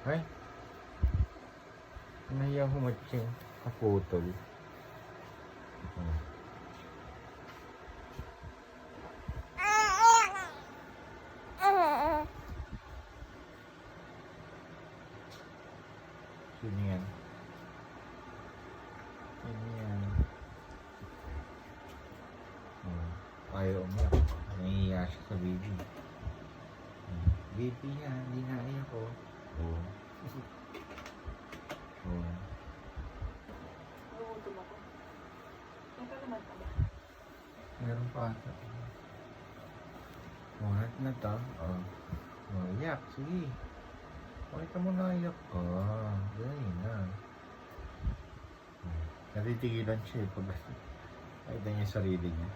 Ay, nahiya humatching. Naputol. Oh. Sino yan? Sino yan? Oh. Ayaw umiyak. Nahiya siya sa baby. Baby yan, hindi naiyak ko. Oh. Oh. Nagutom ako. May kalaman ka ba? Meron pa ata. Oh, na to. Oh. Oh, iyak. Sige. Pakita mo na iyak ka. Ganyan na. Natitigilan siya pag nakita niya yung sarili niya.